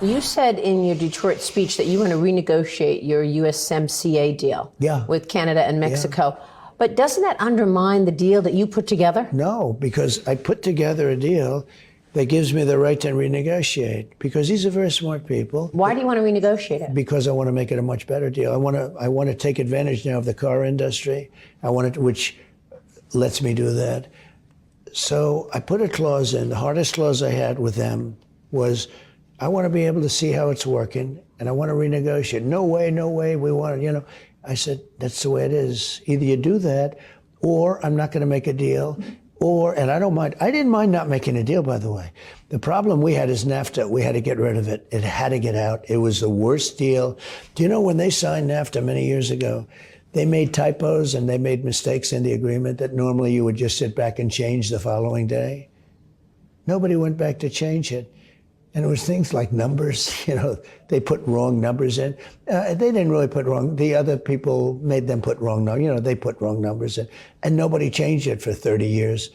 You said in your Detroit speech that you want to renegotiate your USMCA deal with Canada and Mexico. Yeah. But doesn't that undermine the deal that you put together? No, because I put together a deal that gives me the right to renegotiate, because these are very smart people. Why do you want to renegotiate it? Because I want to make it a much better deal. I want to take advantage now of the car industry. Which lets me do that. So I put a clause in. The hardest clause I had with them was, I want to be able to see how it's working, and I want to renegotiate. No way, we want to, I said, that's the way it is. Either you do that, or I'm not going to make a deal, and I don't mind. I didn't mind not making a deal, by the way. The problem we had is NAFTA. We had to get rid of it. It had to get out. It was the worst deal. Do you know when they signed NAFTA many years ago, they made typos and they made mistakes in the agreement that normally you would just sit back and change the following day? Nobody went back to change it. And it was things like numbers, they put wrong numbers in. They didn't really put wrong. The other people made them put wrong numbers. They put wrong numbers in. And nobody changed it for 30 years.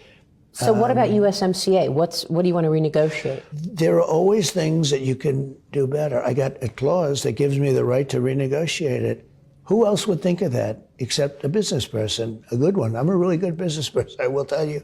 So what about USMCA? What do you want to renegotiate? There are always things that you can do better. I got a clause that gives me the right to renegotiate it. Who else would think of that except a business person, a good one? I'm a really good business person, I will tell you.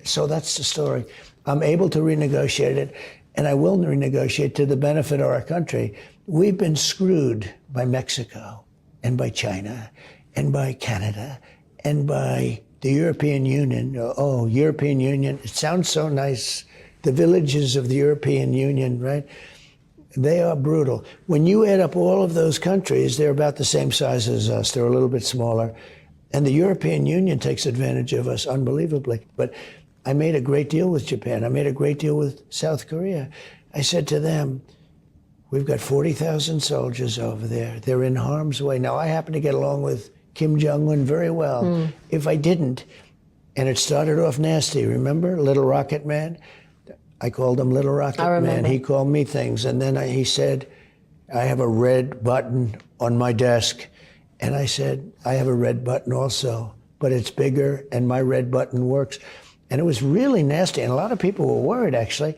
So that's the story. I'm able to renegotiate it. And I will renegotiate to the benefit of our country. We've been screwed by Mexico and by China and by Canada and by the European Union. Oh, European Union, it sounds so nice. The villages of the European Union, right? They are brutal. When you add up all of those countries, they're about the same size as us. They're a little bit smaller. And the European Union takes advantage of us unbelievably. But I made a great deal with Japan. I made a great deal with South Korea. I said to them, we've got 40,000 soldiers over there. They're in harm's way. Now, I happen to get along with Kim Jong-un very well. If I didn't, and it started off nasty, remember? Little Rocket Man? I called him Little Rocket Man. He called me things. And then he said, I have a red button on my desk. And I said, I have a red button also, but it's bigger and my red button works. And it was really nasty, and a lot of people were worried, actually.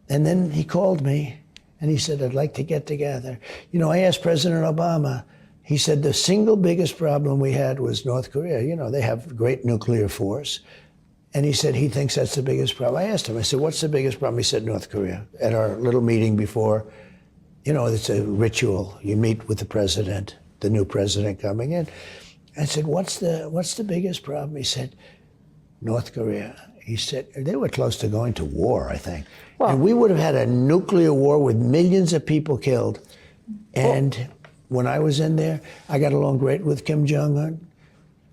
And then he called me, and he said, I'd like to get together. I asked President Obama. He said the single biggest problem we had was North Korea. They have great nuclear force. And he said he thinks that's the biggest problem. I asked him, I said, what's the biggest problem? He said, North Korea. At our little meeting before, it's a ritual. You meet with the president, the new president coming in. I said, what's the biggest problem? He said, North Korea. He said, they were close to going to war, I think. Well, and we would have had a nuclear war with millions of people killed. And when I was in there, I got along great with Kim Jong-un.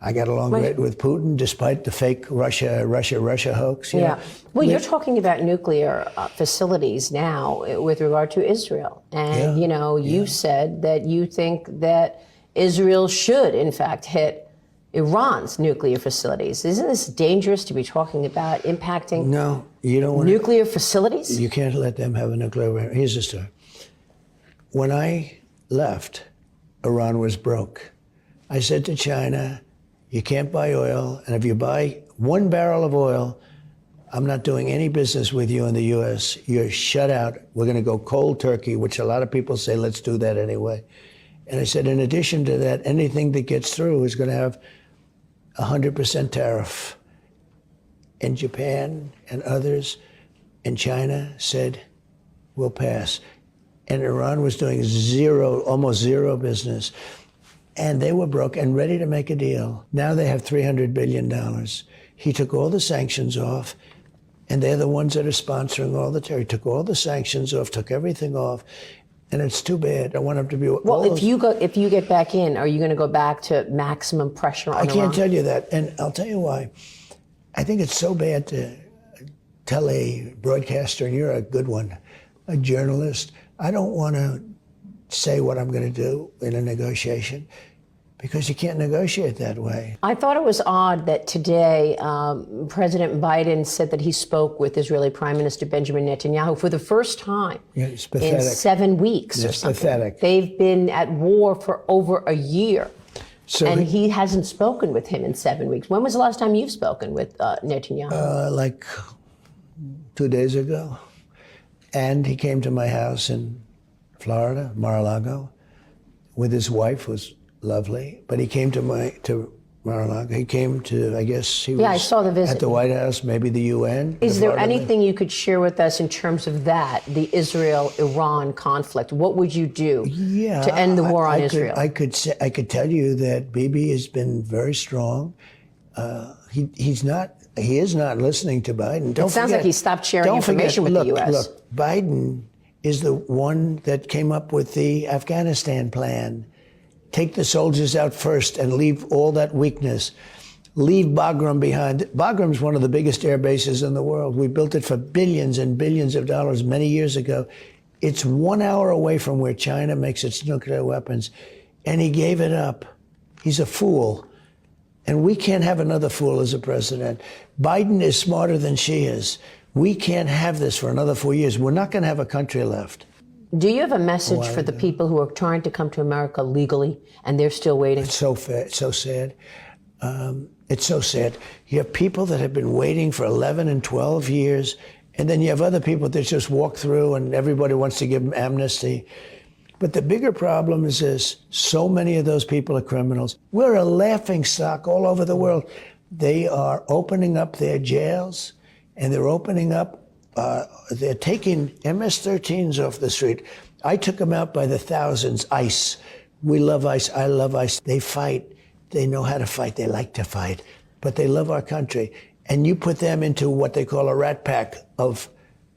I got along great with Putin, despite the fake Russia hoax. Yeah. Well, you're talking about nuclear facilities now with regard to Israel. And, you said that you think that Israel should, in fact, hit Iran's nuclear facilities. Isn't this dangerous to be talking about impacting you don't want nuclear facilities? You can't let them have a nuclear weapon. Here's the story. When I left, Iran was broke. I said to China, you can't buy oil, and if you buy 1 barrel of oil, I'm not doing any business with you in the U.S. You're shut out. We're going to go cold turkey, which a lot of people say, let's do that anyway. And I said, in addition to that, anything that gets through is going to have 100% tariff. And Japan and others and China said, we'll pass. And Iran was doing almost zero business. And they were broke and ready to make a deal. Now they have $300 billion. He took all the sanctions off, and they're the ones that are sponsoring all the terror. He took all the sanctions off, took everything off. And it's too bad. I want them to be. Well, if you get back in, are you going to go back to maximum pressure on Iran? I can't tell you that, and I'll tell you why. I think it's so bad to tell a broadcaster, and you're a good one, a journalist. I don't want to say what I'm going to do in a negotiation, because you can't negotiate that way. I thought it was odd that today President Biden said that he spoke with Israeli Prime Minister Benjamin Netanyahu for the first time in 7 weeks or something. Pathetic. They've been at war for over a year, and he hasn't spoken with him in 7 weeks. When was the last time you've spoken with Netanyahu? Like 2 days ago. And he came to my house in Florida, Mar-a-Lago, with his wife, who was lovely. But he came to Mar-a-Lago. He came to, I guess he was I saw the visit. at the White House, maybe the UN. Is there anything you could share with us in terms of that, the Israel-Iran conflict? What would you do to end the war on Israel? I could tell you that Bibi has been very strong. He is not listening to Biden. It sounds like he stopped sharing information with the U.S. Look, Biden is the one that came up with the Afghanistan plan. Take the soldiers out first and leave all that weakness. Leave Bagram behind. Bagram's one of the biggest air bases in the world. We built it for billions and billions of dollars many years ago. It's 1 hour away from where China makes its nuclear weapons, and he gave it up. He's a fool. And we can't have another fool as a president. Biden is smarter than she is. We can't have this for another 4 years. We're not going to have a country left. Do you have a message for the people who are trying to come to America legally and they're still waiting? It's so sad. It's so sad. You have people that have been waiting for 11 and 12 years, and then you have other people that just walk through and everybody wants to give them amnesty. But the bigger problem is this: so many of those people are criminals. We're a laughingstock all over the world. They are opening up their jails, and they're opening up, they're taking MS-13s off the street. I took them out by the thousands. ICE. We love ICE. I love ICE. They fight. They know how to fight. They like to fight. But they love our country. And you put them into what they call a rat pack of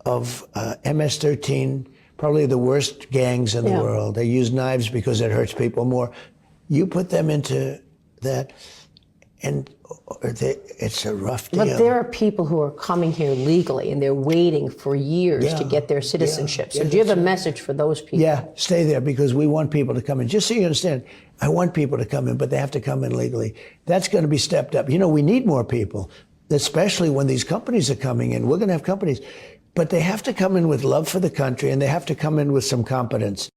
MS-13, probably the worst gangs in the world. They use knives because it hurts people more. You put them into that, and it's a rough deal. But there are people who are coming here legally, and they're waiting for years to get their citizenship. So do you have a message for those people? Yeah, stay there, because we want people to come in. Just so you understand, I want people to come in, but they have to come in legally. That's going to be stepped up. You know, we need more people, especially when these companies are coming in. We're going to have companies. But they have to come in with love for the country, and they have to come in with some competence.